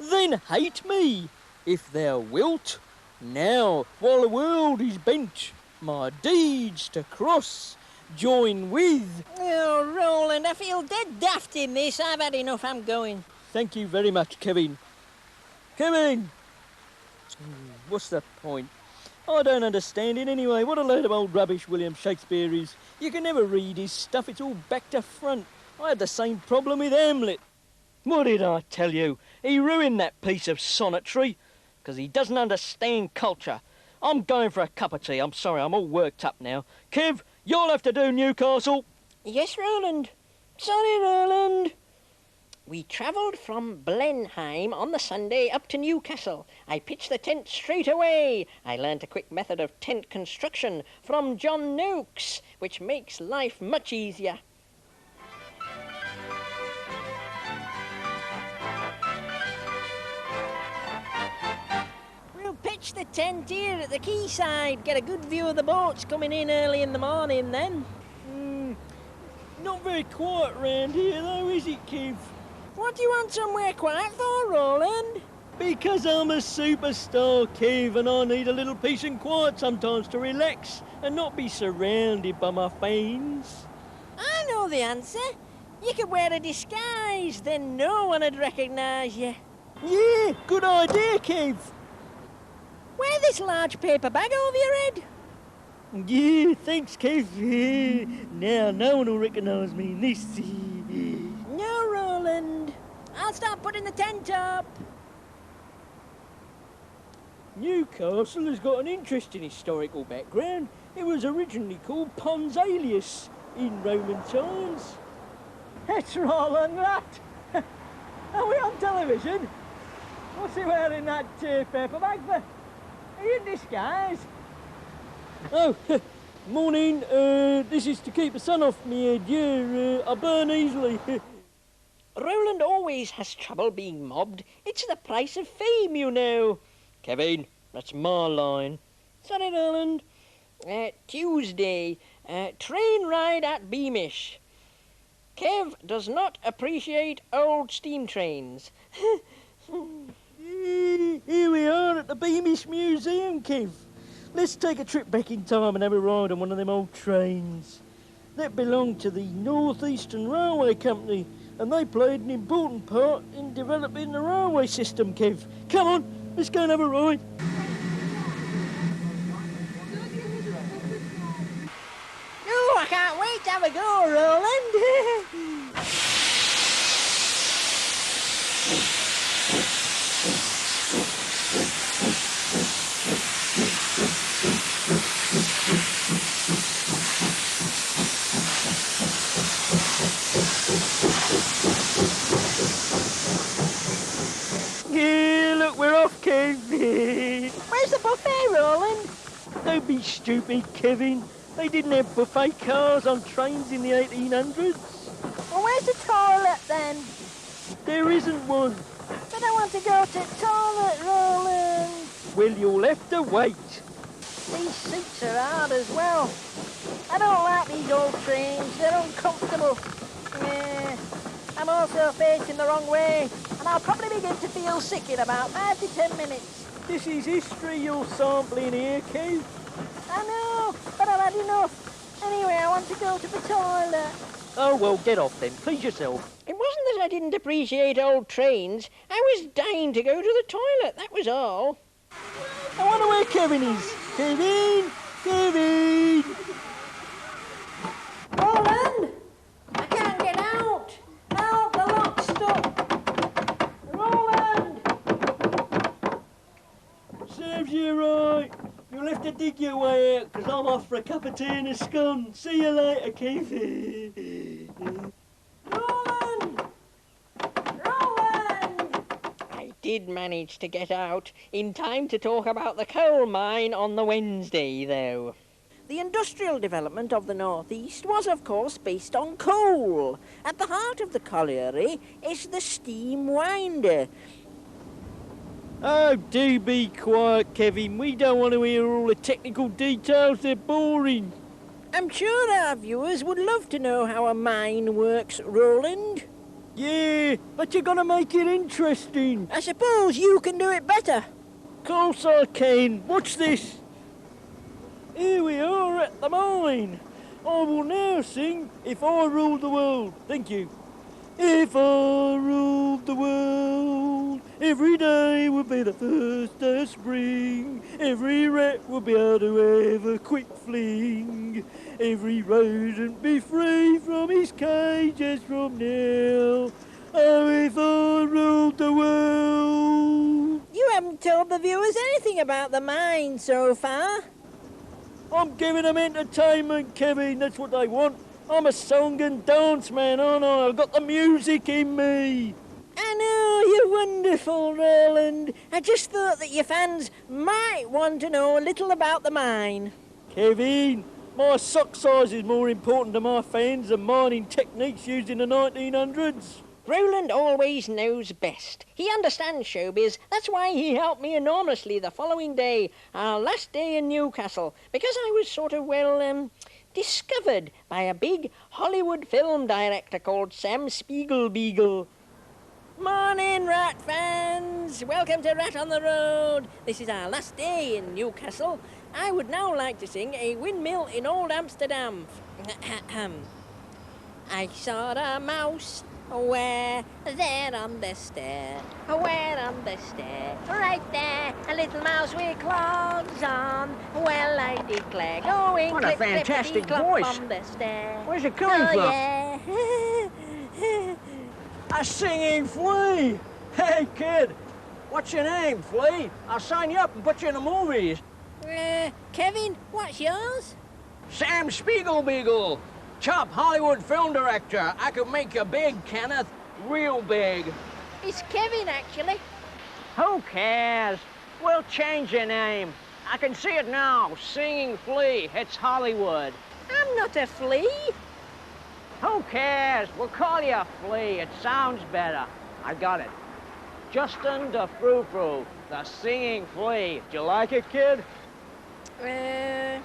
Then hate me, if thou wilt. Now, while the world is bent, my deeds to cross, join with. Oh, Roland, I feel dead daft in this. I've had enough. I'm going. Thank you very much, Kevin. Kevin! What's the point? I don't understand it anyway. What a load of old rubbish William Shakespeare is. You can never read his stuff. It's all back to front. I had the same problem with Hamlet. What did I tell you? He ruined that piece of sonnetry, because he doesn't understand culture. I'm going for a cup of tea. I'm sorry, I'm all worked up now. Kev, you'll have to do Newcastle. Yes, Roland. Sorry, Roland. We travelled from Blenheim on the Sunday up to Newcastle. I pitched the tent straight away. I learnt a quick method of tent construction from John Noakes, which makes life much easier. We'll pitch the tent here at the quayside. Get a good view of the boats coming in early in the morning then. Not very quiet round here, though, is it, Kev? What do you want somewhere quiet for, Roland? Because I'm a superstar, Kev, and I need a little peace and quiet sometimes to relax and not be surrounded by my fans. I know the answer. You could wear a disguise, then no one would recognise you. Yeah, good idea, Kev. Wear this large paper bag over your head. Yeah, thanks, Kev. Yeah. Now no one will recognise me in this. No, Roland. I'll start putting the tent up. Newcastle has got an interesting historical background. It was originally called Pons Alius in Roman times. It's Roland, that. Are we on television? What's he wearing that paper bag for? Are you in disguise? Oh, morning. This is to keep the sun off me head. Yeah, I burn easily. Roland always has trouble being mobbed. It's the price of fame, you know. Kevin, that's my line. Sorry, Roland. Tuesday, train ride at Beamish. Kev does not appreciate old steam trains. Here we are at the Beamish Museum, Kev. Let's take a trip back in time and have a ride on one of them old trains. That belonged to the North Eastern Railway Company, and they played an important part in developing the railway system, Kev. Come on, let's go and have a ride. Oh, I can't wait to have a go, Roland. Yeah, look, we're off, Kev. Where's the buffet, Roland? Don't be stupid, Kevin. They didn't have buffet cars on trains in the 1800s. Well, where's the toilet, then? There isn't one. But I want to go to the toilet, Roland. Well, you'll have to wait. These seats are hard as well. I don't like these old trains. They're uncomfortable. Yeah, I I'm also facing the wrong way, and I'll probably begin to feel sick in about 5 to 10 minutes. This is history you're sampling here, Kev. I know, but I've had enough. Anyway, I want to go to the toilet. Oh, well, get off then. Please yourself. It wasn't that I didn't appreciate old trains. I was dying to go to the toilet, that was all. I wonder where Kevin is. Kevin! Kevin! Roland! I can't get out! Help, the lock's stuck! Roland! Serves you right. You'll have to dig your way out, 'cause I'm off for a cup of tea and a scone. See you later, Kev. Roland! Roland! I did manage to get out in time to talk about the coal mine on the Wednesday, though. The industrial development of the North East was, of course, based on coal. At the heart of the colliery is the steam winder. Oh, do be quiet, Kevin. We don't want to hear all the technical details. They're boring. I'm sure our viewers would love to know how a mine works, Roland. Yeah, but you're going to make it interesting. I suppose you can do it better. Of course I can. Watch this. Here we are at the mine. I will now sing If I Ruled the World. Thank you. If I ruled the world, every day would be the first day of spring. Every rat would be able to have a quick fling. Every rodent be free from his cage as from now. Oh, if I ruled the world. You haven't told the viewers anything about the mine so far. I'm giving them entertainment, Kevin. That's what they want. I'm a song and dance man, aren't I? I've got the music in me. I know, you're wonderful, Roland. I just thought that your fans might want to know a little about the mine. Kevin, my sock size is more important to my fans than mining techniques used in the 1900s. Roland always knows best. He understands showbiz. That's why he helped me enormously the following day, our last day in Newcastle, because I was sort of, discovered by a big Hollywood film director called Sam Spiegelbeagle. Morning, rat fans! Welcome to Rat on the Road. This is our last day in Newcastle. I would now like to sing A Windmill in Old Amsterdam. I saw a mouse where there on the stair, where on the stair, right there, a little mouse with clogs on. Well, I declare, going What a clip, fantastic clippity, clop voice. on the stair. Where's it coming from? Yeah. A singing flea! Hey, kid, what's your name, flea? I'll sign you up and put you in the movies. Kevin, what's yours? Sam Spiegelbeagle, top Hollywood film director. I could make you big, Kenneth, real big. It's Kevin, actually. Who cares? We'll change your name. I can see it now, Singing Flea. It's Hollywood. I'm not a flea. Who cares? We'll call you a flea. It sounds better. I got it. Justin the Frou-Frou, the Singing Flea. Do you like it, kid? Of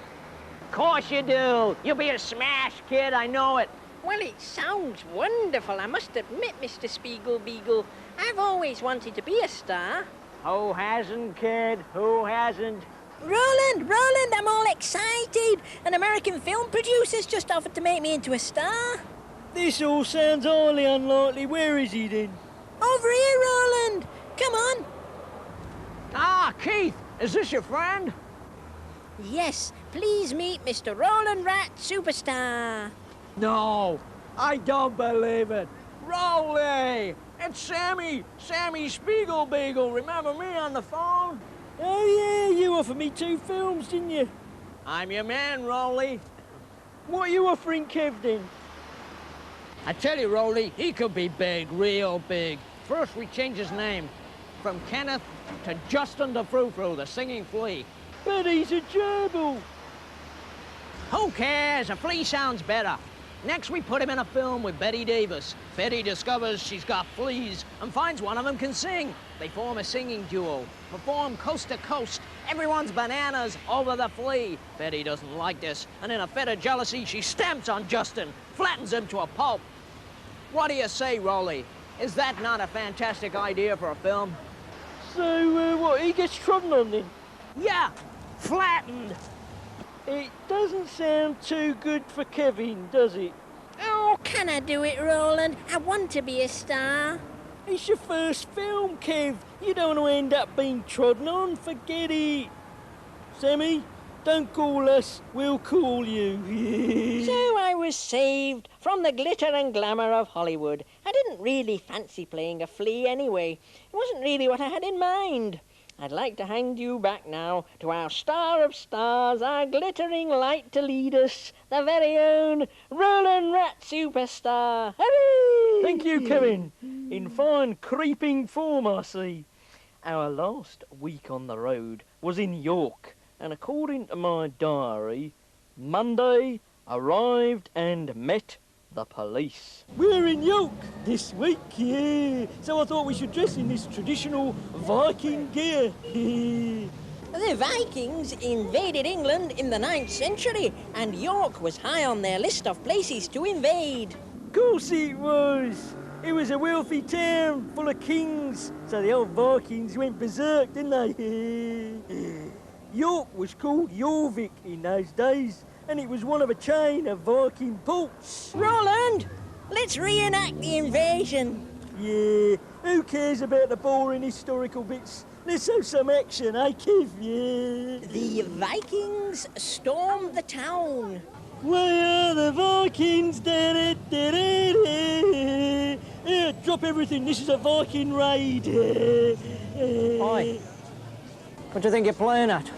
course you do. You'll be a smash, kid. I know it. Well, it sounds wonderful, I must admit, Mr. Spiegelbeagle. I've always wanted to be a star. Who hasn't, kid? Who hasn't? Roland, I'm all excited. An American film producer's just offered to make me into a star. This all sounds highly unlikely. Where is he then? Over here, Roland. Come on. Ah, Keith, is this your friend? Yes, please meet Mr. Roland Rat Superstar. No, I don't believe it. Rolly, it's Sammy Spiegelbeagle. Remember me on the phone? Oh, yeah, you offered me 2 films, didn't you? I'm your man, Rolly. What are you offering Kev then? I tell you, Rolly, he could be big, real big. First, we change his name from Kenneth to Justin the Frou-Frou, the Singing Flea. But he's a gerbil. Who cares? A flea sounds better. Next, we put him in a film with Betty Davis. Betty discovers she's got fleas and finds one of them can sing. They form a singing duo, perform coast to coast. Everyone's bananas over the flea. Betty doesn't like this, and in a fit of jealousy, she stamps on Justin, flattens him to a pulp. What do you say, Rolly? Is that not a fantastic idea for a film? So, what, he gets trodden on then? Yeah, flattened. It doesn't sound too good for Kevin, does it? Oh, can I do it, Roland? I want to be a star. It's your first film, Kev. You don't want to end up being trodden on. Forget it. Sammy, don't call us. We'll call you. So I was saved from the glitter and glamour of Hollywood. I didn't really fancy playing a flea anyway. It wasn't really what I had in mind. I'd like to hand you back now to our star of stars, our glittering light to lead us, the very own Roland Rat Superstar. Hooray! Thank you, Kevin. In fine creeping form, I see. Our last week on the road was in York, and according to my diary, Monday arrived and met the police. We're in York this week, yeah. So I thought we should dress in this traditional Viking gear. The Vikings invaded England in the 9th century, and York was high on their list of places to invade. Of course it was. It was a wealthy town full of kings, so the old Vikings went berserk, didn't they? York was called Jorvik in those days, and it was one of a chain of Viking ports. Roland, let's reenact the invasion. Yeah, who cares about the boring historical bits? Let's have some action, eh, Kev? Yeah. The Vikings stormed the town. Why are the Vikings? Yeah, drop everything. This is a Viking raid. Oi. What do you think you're playing at?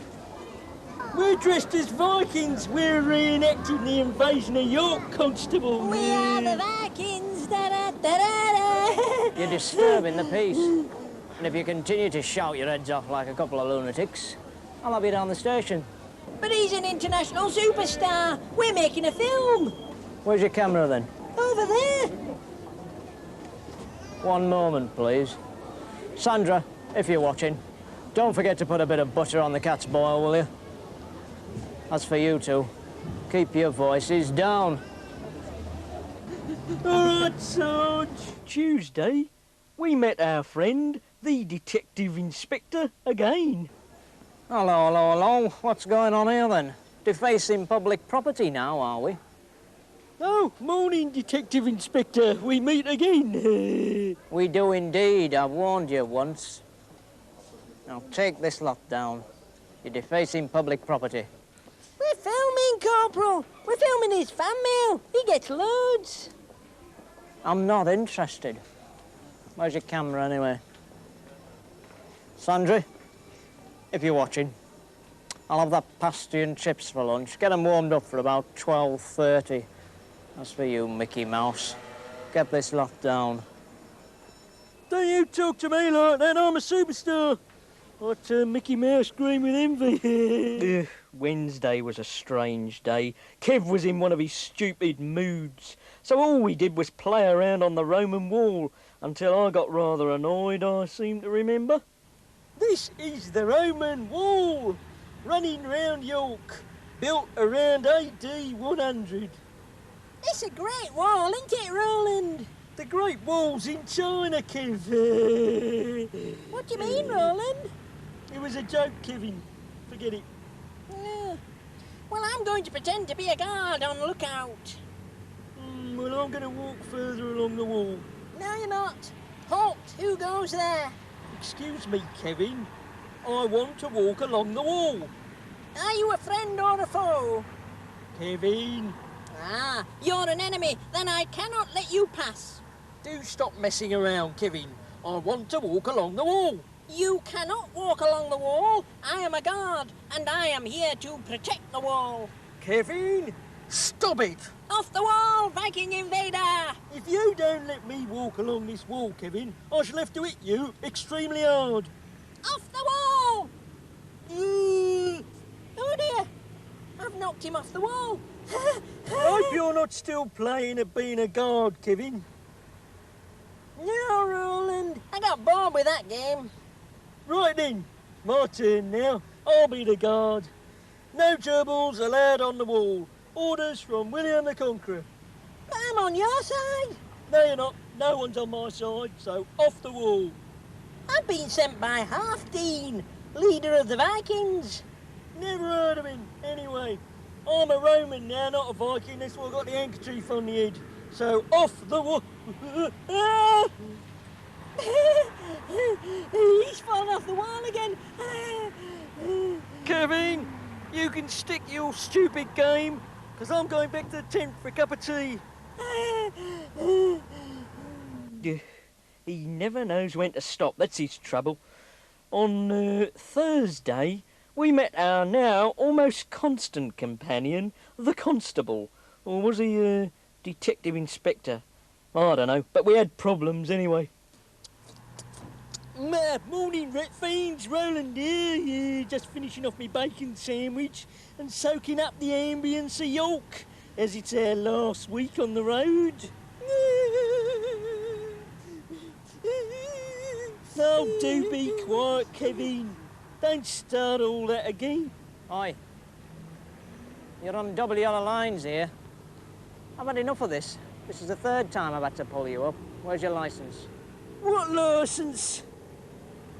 We're dressed as Vikings. We're reenacting the invasion of York, Constable. We are the Vikings. Da-da-da-da-da. You're disturbing the peace. And if you continue to shout your heads off like a couple of lunatics, I'll have you down the station. But he's an international superstar. We're making a film. Where's your camera then? Over there. One moment, please. Sandra, if you're watching, don't forget to put a bit of butter on the cat's boil, will you? As for you two, keep your voices down. All right, Sarge. Tuesday, we met our friend, the detective inspector, again. Hello, hello, hello. What's going on here then? Defacing public property now, are we? Oh, morning, Detective Inspector. We meet again. We do indeed. I've warned you once. Now take this lot down. You're defacing public property. We're filming, Corporal. We're filming his fan mail. He gets loads. I'm not interested. Where's your camera anyway? Sandra, if you're watching, I'll have that pasty and chips for lunch. Get them warmed up for about 12:30. As for you, Mickey Mouse, get this lot down. Don't you talk to me like that. I'm a superstar. I turn Mickey Mouse green with envy. Ugh, Wednesday was a strange day. Kev was in one of his stupid moods, so all we did was play around on the Roman wall until I got rather annoyed, I seem to remember. This is the Roman Wall, running round York, built around AD 100. It's a great wall, isn't it, Roland? The Great Wall's in China, Kev. What do you mean, Roland? It was a joke, Kevin. Forget it. Well, I'm going to pretend to be a guard on lookout. Well, I'm going to walk further along the wall. No, you're not. Halt! Who goes there? Excuse me, Kevin. I want to walk along the wall. Are you a friend or a foe? Kevin. Ah, you're an enemy. Then I cannot let you pass. Do stop messing around, Kevin. I want to walk along the wall. You cannot walk along the wall. I am a guard, and I am here to protect the wall. Kevin, stop it. Off the wall, Viking invader! If you don't let me walk along this wall, Kevin, I shall have to hit you extremely hard. Off the wall! Oh dear, I've knocked him off the wall. I hope you're not still playing at being a guard, Kevin. No, Roland, I got bored with that game. Right then, my turn now. I'll be the guard. No gerbils allowed on the wall. Orders from William the Conqueror. I'm on your side. No, you're not. No one's on my side, so off the wall. I've been sent by Halfdene, leader of the Vikings. Never heard of him. Anyway, I'm a Roman now, not a Viking. That's why I got the handkerchief on the head. So off the wall. He's fallen off the wall again. Kevin, you can stick your stupid game, because I'm going back to the tent for a cup of tea. He never knows when to stop, that's his trouble. On Thursday, we met our now almost constant companion, the constable. Or was he a detective inspector? I don't know, but we had problems anyway. Morning, ratfans. Roland here. Yeah, just finishing off my bacon sandwich and soaking up the ambience of York, as it's our last week on the road. Oh, do be quiet, Kevin. Don't start all that again. Oi. You're on double yellow lines here. I've had enough of this. This is the third time I've had to pull you up. Where's your licence? What licence?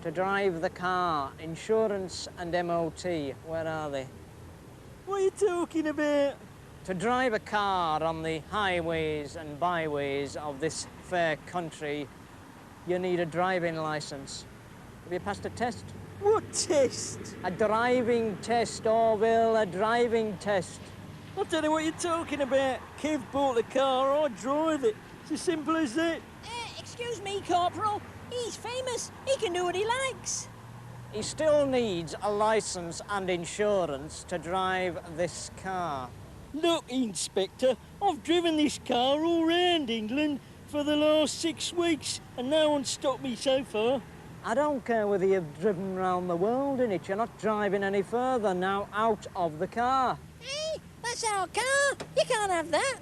To drive the car, insurance and MOT. Where are they? What are you talking about? To drive a car on the highways and byways of this fair country, you need a driving licence. Have you passed a test? What test? A driving test, Orville, a driving test. I don't know what you're talking about. Kev bought the car, I drive it. It's as simple as that. Excuse me, Corporal. He's famous. He can do what he likes. He still needs a licence and insurance to drive this car. Look, Inspector, I've driven this car all round England for the last 6 weeks and no one's stopped me so far. I don't care whether you've driven round the world in it. You're not driving any further now. Out of the car. Hey, that's our car. You can't have that.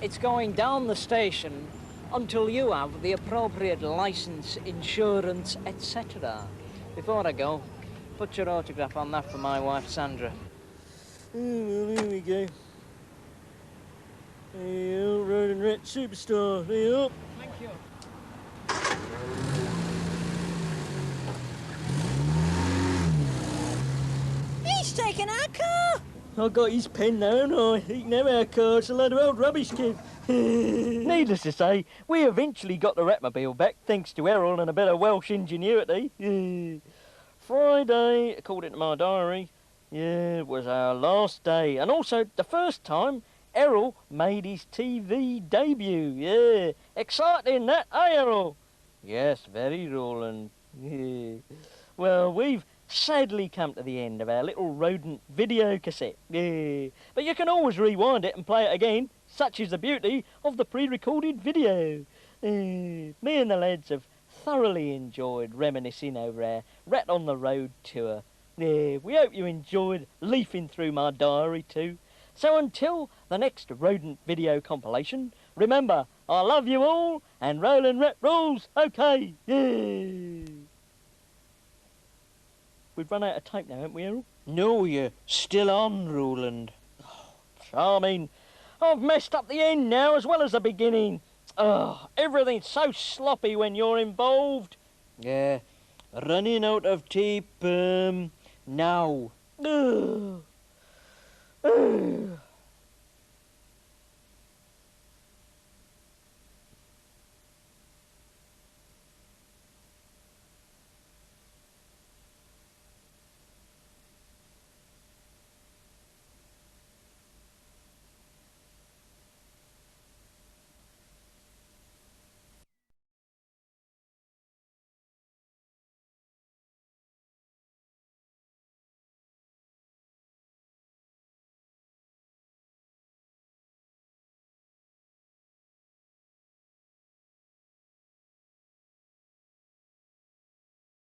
It's going down the station until you have the appropriate licence, insurance, etc. Before I go, put your autograph on that for my wife, Sandra. Oh, well, here we go. There you are, Roland Rat Superstar. There you are. Thank you. He's taken our car. I got his pen now, and he can have our car. It's a load of old rubbish, Kev. Needless to say, we eventually got the Ratmobile back, thanks to Errol and a bit of Welsh ingenuity. Friday, according to my diary, was our last day, and also the first time Errol made his TV debut. Yeah, exciting that, eh, Errol? Yes, very, Roland. Well, we've sadly come to the end of our little rodent video cassette. But you can always rewind it and play it again. Such is the beauty of the pre-recorded video. Me and the lads have thoroughly enjoyed reminiscing over our Rat on the Road tour. We hope you enjoyed leafing through my diary too. So until the next rodent video compilation, remember, I love you all, and Roland Rat rules, okay. We've run out of tape now, haven't we, Errol? No, you're still on, Roland. Charming. I've messed up the end now as well as the beginning. Everything's so sloppy when you're involved. Yeah, running out of tape, now. Ugh.